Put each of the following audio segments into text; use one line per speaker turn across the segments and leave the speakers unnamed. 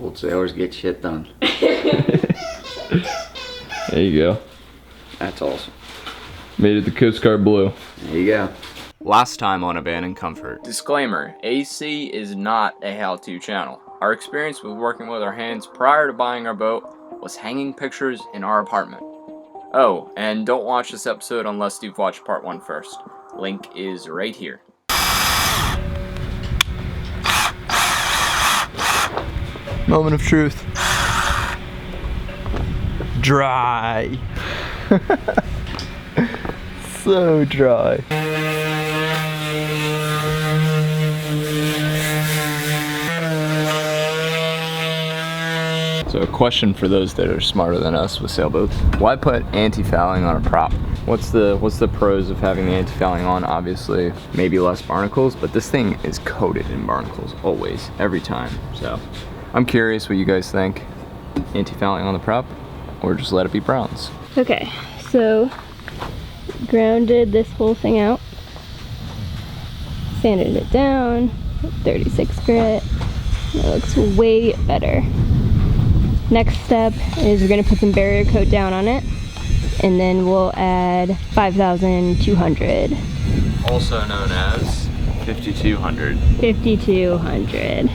Old sailors get shit done.
There you go.
That's awesome.
Made it the Coast Guard Blue.
There you go.
Last time on Abandoned Comfort. Disclaimer, AC is not a how-to channel. Our experience with working with our hands prior to buying our boat was hanging pictures in our apartment. Oh, and don't watch this episode unless you've watched part 1 first. Link is right here.
Moment of truth. Dry. So dry. So a question for those that are smarter than us with sailboats. Why put anti-fouling on a prop? What's the pros of having the anti-fouling on? Obviously, maybe less barnacles, but this thing is coated in barnacles, always, every time. So I'm curious what you guys think. Anti-fouling on the prop, or just let it be browns?
Okay, so grounded this whole thing out, sanded it down, 36 grit. It looks way better. Next step is we're gonna put some barrier coat down on it, and then we'll add 5,200.
Also known as 5,200.
5,200.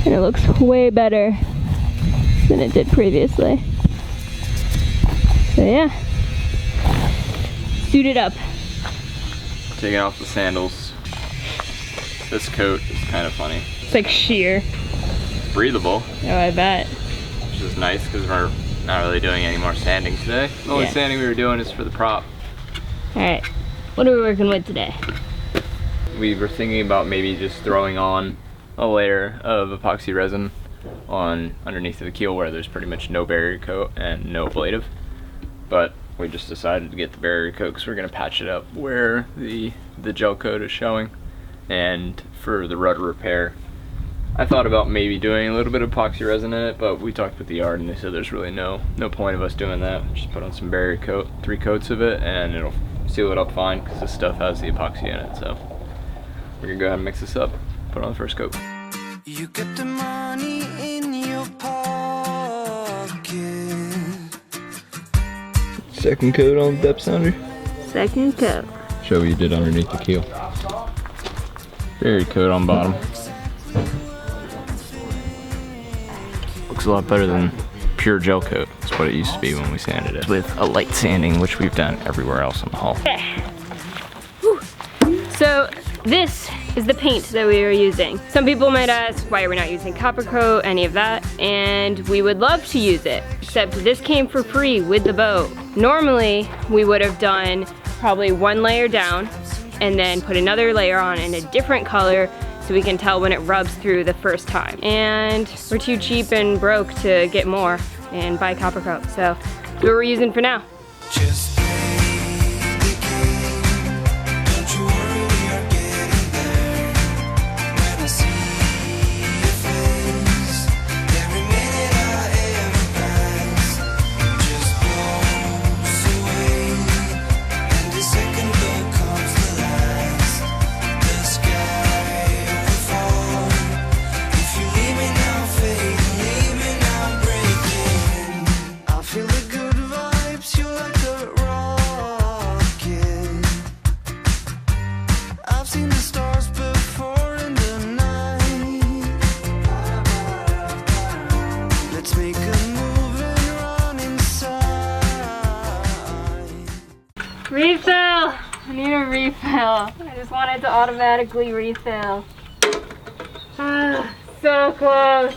And it looks way better than it did previously. So yeah, suit it up.
Taking off the sandals. This coat is kind of funny.
It's like sheer.
It's breathable.
Oh, I bet.
Which is nice because we're not really doing any more sanding today. The only sanding we were doing is for the prop.
Alright, what are we working with today?
We were thinking about maybe just throwing on a layer of epoxy resin on underneath of the keel where there's pretty much no barrier coat and no ablative. But we just decided to get the barrier coat because we're going to patch it up where the gel coat is showing. And for the rudder repair, I thought about maybe doing a little bit of epoxy resin in it, but we talked with the yard and they said there's really no point of us doing that. Just put on some barrier coat, 3 coats of it, and it'll seal it up fine because this stuff has the epoxy in it. So we're gonna go ahead and mix this up, put on the first coat.
You get the money in your pocket.
Second coat on the depth sounder.
Second coat.
Show what you did underneath the keel.
Barrier coat on bottom. Looks a lot better than pure gel coat. That's what it used to be when we sanded it. With a light sanding, which we've done everywhere else in the hull.
So this is the paint that we were using. Some people might ask why we're not using copper coat, any of that, and we would love to use it, except this came for free with the boat. Normally, we would have done probably 1 layer down and then put another layer on in a different color so we can tell when it rubs through the first time. And we're too cheap and broke to get more and buy copper coat, so that's what we're using for now.
Just play the game. Don't you worry, we are getting there. When I see your face, every minute I ever pass just blows away, and the second goal comes the last. The sky will fall if you leave me now, fade, leave me now, breaking. I feel the good vibes, you're like a rocket. I've seen the stars before in the night. Let's make a move and run inside.
Refill! I need a refill. I just want it to automatically refill. Ah, so close.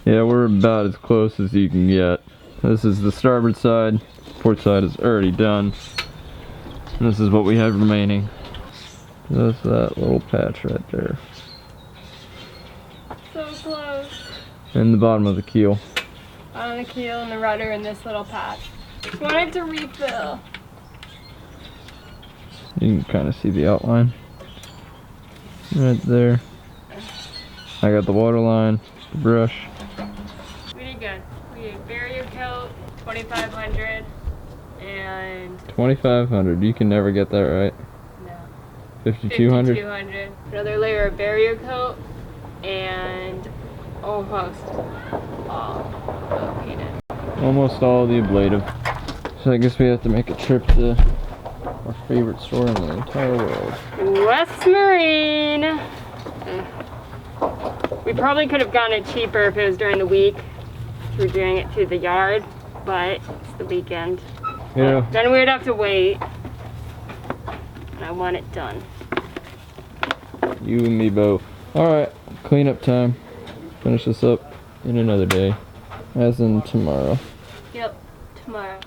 Yeah, we're about as close as you can get. This is the starboard side. Port side is already done. And this is what we have remaining. Just that little patch right there.
So close.
And the bottom of the keel.
On the keel and the rudder and this little patch. Just want it to refill.
You can kind of see the outline. Right there. I got the waterline, the brush.
We did good. We did barrier coat, 2,500, and
2,500. You can never get that right.
no,
5,200.
5,200. Another layer of barrier coat and almost all painted.
Almost all the ablative. So I guess we have to make a trip to our favorite store in the entire world.
West Marine. We probably could have gotten it cheaper if it was during the week. We're doing it through the yard, but it's the weekend.
Yeah.
Then we'd have to wait. And I want it done.
You and me both. Alright, cleanup time. Finish this up in another day. As in tomorrow.
Yep, tomorrow.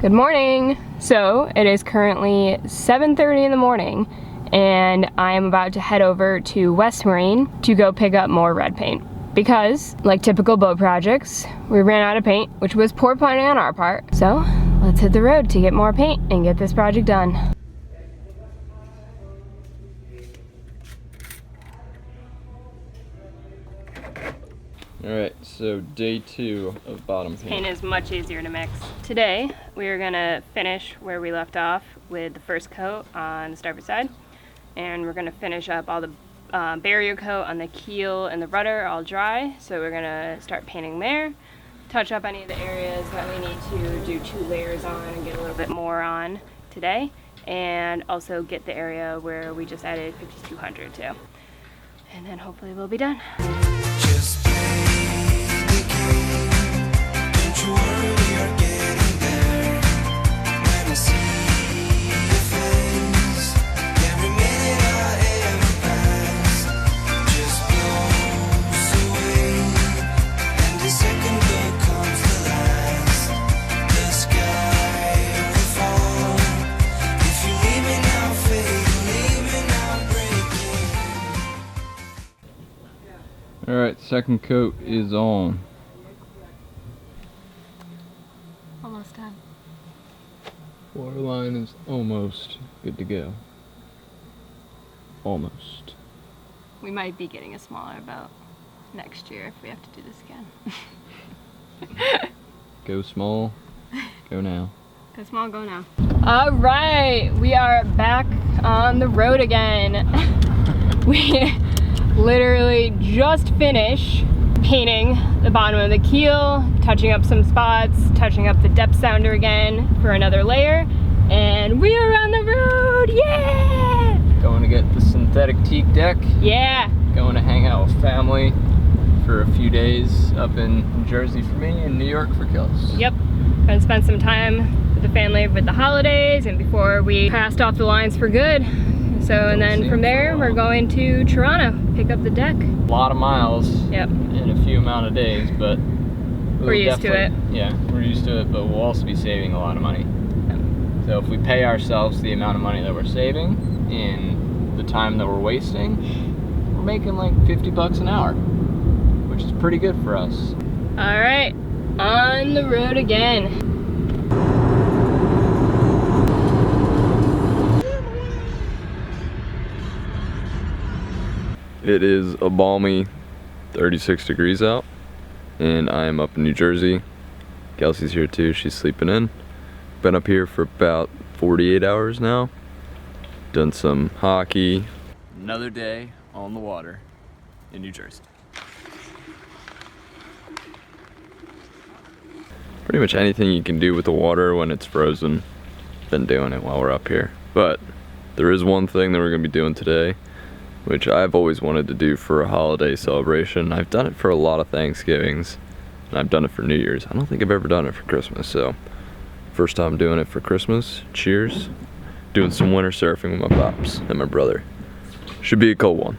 Good morning. So it is currently 7:30 in the morning and I am about to head over to West Marine to go pick up more red paint. Because, like typical boat projects, we ran out of paint, which was poor planning on our part. So let's hit the road to get more paint and get this project done.
Alright, so day 2 of bottom paint.
Paint is much easier to mix. Today, we are gonna finish where we left off with the first coat on the starboard side. And we're gonna finish up all the barrier coat on the keel and the rudder all dry. So we're gonna start painting there. Touch up any of the areas that we need to do 2 layers on and get a little bit more on today. And also get the area where we just added 5200 to. And then hopefully we'll be done.
Just play the game. Don't you worry, we are getting there. When I see your face, every minute I ever pass just blows away. And the second look comes the last. The sky will fall. If you leave me now, fade, leave me now, breaking.
Alright, second coat is on.
Almost done.
Waterline is almost good to go. Almost.
We might be getting a smaller boat next year if we have to do this again.
Go small, go now.
Go small, go now. All right, we are back on the road again. We literally just finished painting the bottom of the keel, touching up some spots, touching up the depth sounder again for another layer, and we are on the road, yeah!
Going to get the synthetic teak deck.
Yeah,
Going to hang out with family for a few days up in New Jersey for me and New York for Kelsey.
yep. Gonna spend some time with the family with the holidays and before we passed off the lines for good. So, and then from there, we're going to Toronto, pick up the deck.
A lot of miles
Yep.
in a few amount of days, but
We're used to it.
Yeah, we're used to it, but we'll also be saving a lot of money. So if we pay ourselves the amount of money that we're saving in the time that we're wasting, we're making like 50 bucks an hour, which is pretty good for us.
All right, on the road again.
It is a balmy 36 degrees out, and I am up in New Jersey. Kelsey's here too, she's sleeping in. Been up here for about 48 hours now. Done some hockey. Another day on the water in New Jersey. Pretty much anything you can do with the water when it's frozen, been doing it while we're up here. But there is one thing that we're gonna be doing today, which I've always wanted to do for a holiday celebration. I've done it for a lot of Thanksgivings, and I've done it for New Year's. I don't think I've ever done it for Christmas, so first time doing it for Christmas. Cheers. Doing some winter surfing with my pops and my brother. Should be a cold one.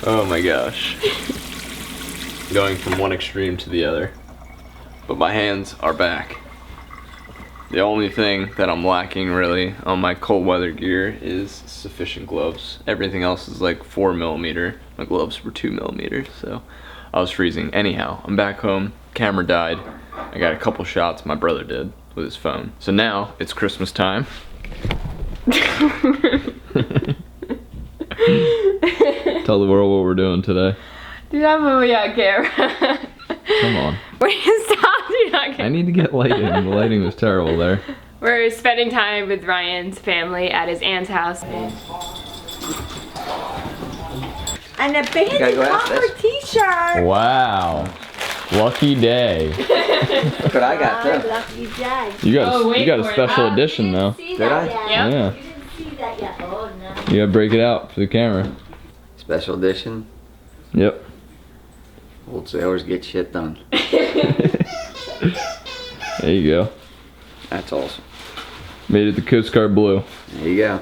Oh my gosh. Going from one extreme to the other. But my hands are back. The only thing that I'm lacking really on my cold weather gear is sufficient gloves. Everything else is like 4mm. My gloves were 2mm, so I was freezing. Anyhow, I'm back home, camera died. I got a couple shots, my brother did, with his phone. So now, it's Christmas time. Tell the world what we're doing today.
Do not move me on camera.
Come on.
Will you stop? Do not
I
camera.
need to get lighting. The lighting was terrible there.
We're spending time with Ryan's family at his aunt's house.
And a baby
gotta go ask
copper
this.
t-shirt.
Wow. Lucky day.
Look what I got too.
Lucky day.
You got
Oh,
a,
wait
you got a
for it.
special edition though.
See
Did
that
I?
yet?
Yep.
Yeah.
You didn't see that yet. Oh no.
You gotta break it out for the camera.
Special edition.
Yep.
Old sailors get shit done.
There you go.
That's awesome.
Made it the Coast Guard blue.
There you go.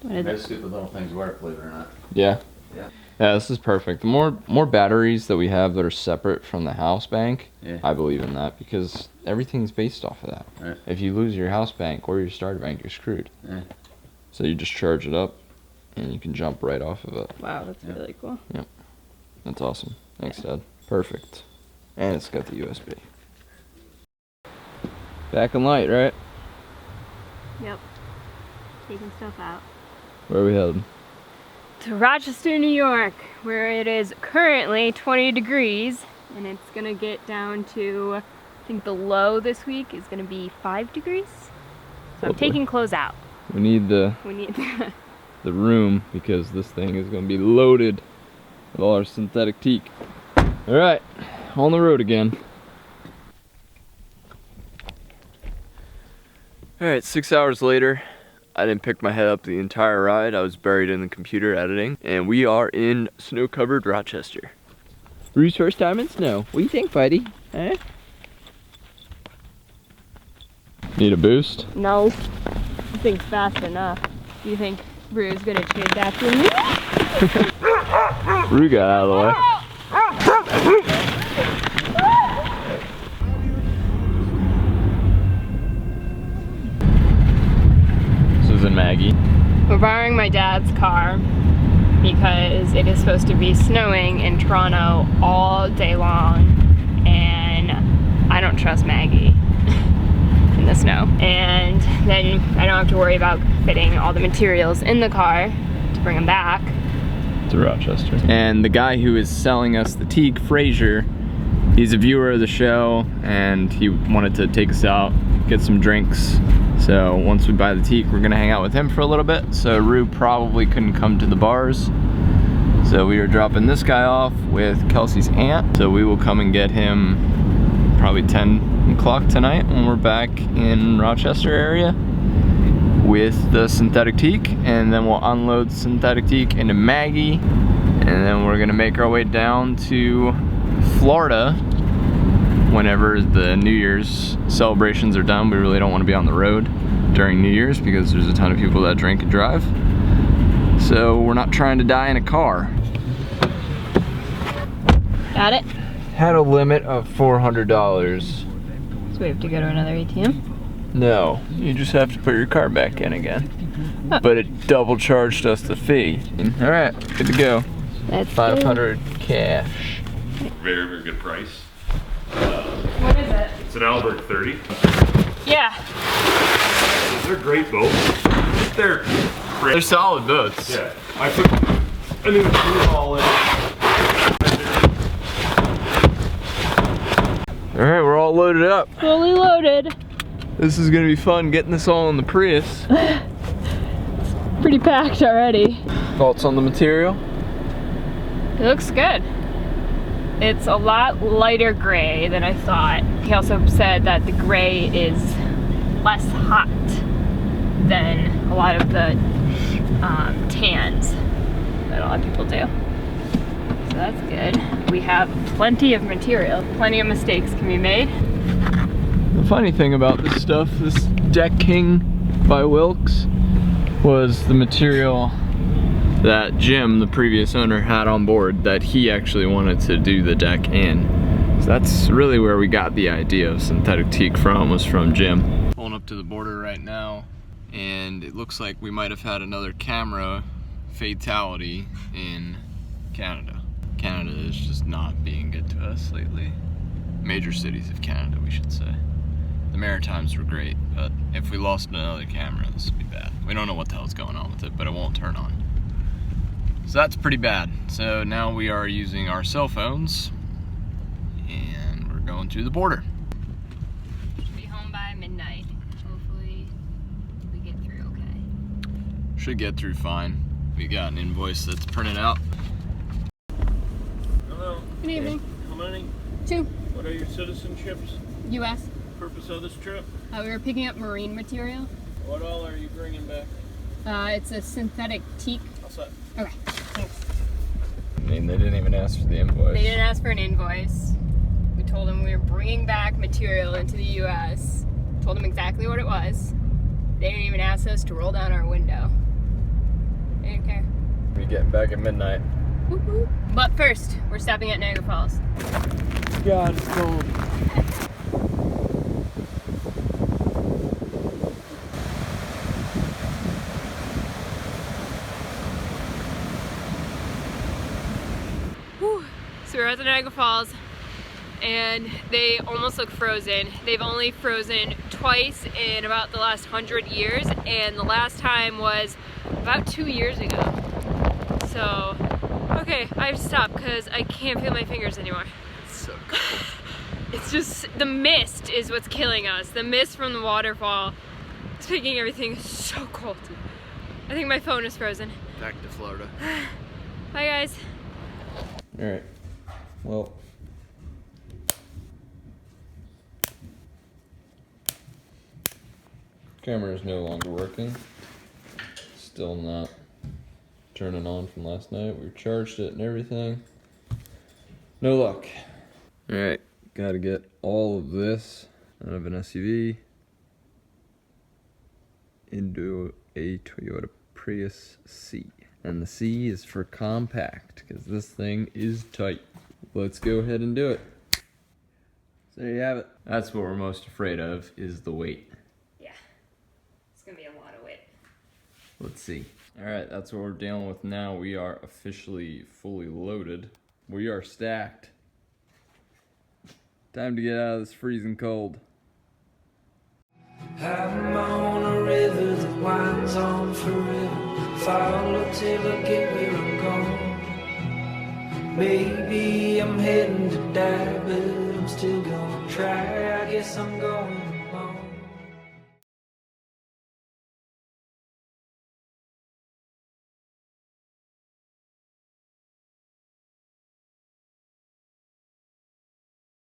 What is it?
stupid little things work, believe it or not.
Yeah.
Yeah.
Yeah, this is perfect. The more batteries that we have that are separate from the house bank,
Yeah.
I believe in that because everything's based off of that.
Right.
If you lose your house bank or your starter bank, you're screwed.
Yeah.
So you just charge it up and you can jump right off of it.
Wow, that's
Yeah.
really cool.
That's awesome. Thanks, Dad. Perfect. And it's got the USB. Back in light, right?
Yep. Taking stuff out.
Where are we headed?
To Rochester, New York, where it is currently 20 degrees, and it's gonna get down to, I think the low this week is gonna be 5 degrees. So I'm
Lovely.
taking clothes out.
We need the
We need
the room because this thing is going to be loaded with all our synthetic teak. All right, on the road again. All right, 6 hours later. I didn't pick my head up the entire ride. I was buried in the computer editing, and we are in snow-covered Rochester. Rue's first time in snow. What do you think, buddy? Eh? Need a boost?
No. I think fast enough. Do you think Rue's gonna chase after me?
Rue got out of the way. Susan Maggie.
We're borrowing my dad's car because it is supposed to be snowing in Toronto all day long, and I don't trust Maggie in the snow. And then I don't have to worry about fitting all the materials in the car to bring them back.
To Rochester. And the guy who is selling us the teak, Fraser, he's a viewer of the show and he wanted to take us out, get some drinks. So once we buy the teak, we're gonna hang out with him for a little bit. So Rue probably couldn't come to the bars. So we are dropping this guy off with Kelsey's aunt. So we will come and get him probably 10 o'clock tonight when we're back in Rochester area with the synthetic teak, and then we'll unload the synthetic teak into Maggie, and then we're gonna make our way down to Florida whenever the New Year's celebrations are done. We really don't want to be on the road during New Year's because there's a ton of people that drink and drive. So we're not trying to die in a car.
Got it?
Had a limit of $400.
So we have to go to another ATM?
No, you just have to put your car back in again. But it double charged us the fee. All right, good to go.
That's
500 cash.
Very, very good price.
What is it?
It's an Hallberg 30.
Yeah.
They're great boats. They're
They're solid boats.
yeah. I put a new fuel haul in.
All right, we're all loaded up.
Fully loaded.
This is gonna be fun getting this all in the Prius.
Pretty packed already.
Thoughts on the material?
It looks good. It's a lot lighter gray than I thought. He also said that the gray is less hot than a lot of the tans that a lot of people do. So that's good. We have plenty of material. Plenty of mistakes can be made.
The funny thing about this stuff, this Deck King by Wilkes, was the material that Jim, the previous owner, had on board that he actually wanted to do the deck in. So that's really where we got the idea of synthetic teak from, was from Jim. Pulling up to the border right now, and it looks like we might have had another camera fatality in Canada. Canada is just not being good to us lately. Major cities of Canada, we should say. The Maritimes were great, but if we lost another camera, this would be bad. We don't know what the hell's going on with it, but it won't turn on. So that's pretty bad. So now we are using our cell phones, and we're going through the border.
Should be home by midnight. Hopefully we get through okay.
Should get through fine. We got an invoice that's printed out.
Hello.
Good evening.
How many?
2.
What are your citizenships?
U.S.
Purpose of this trip?
We were picking up marine material.
What all are you bringing back?
It's a synthetic teak.
All set.
Okay, thanks.
I mean, they didn't even ask for the invoice.
They didn't ask for an invoice. We told them we were bringing back material into the U.S. Told them exactly what it was. They didn't even ask us to roll down our window. They didn't care.
We're getting back at midnight.
Whoop, whoop. But first, we're stopping at Niagara Falls.
God, it's cold.
Whew. So we're at the Niagara Falls, and they almost look frozen. They've only frozen twice in about the last 100 years, and the last time was about 2 years ago. So, okay, I have to stop because I can't feel my fingers anymore.
It's so cold.
It's just, the mist is what's killing us. The mist from the waterfall is making everything so cold. I think my phone is frozen.
Back to Florida.
Bye guys.
Alright. Well. Camera is no longer working. Still not turning on from last night. We charged it and everything. No luck. Alright. Gotta get all of this out of an SUV into a Toyota Prius C. And the C is for compact, because this thing is tight. Let's go ahead and do it. So there you have it. That's what we're most afraid of, is the weight.
Yeah, it's gonna be a lot of weight.
Let's see. Alright, that's what we're dealing with now. We are officially fully loaded. We are stacked. Time to get out of this freezing cold.
I'm on a river that winds on forever. Follow till I get where I'm going. Maybe I'm heading to die, but I'm still gonna try. I guess I'm going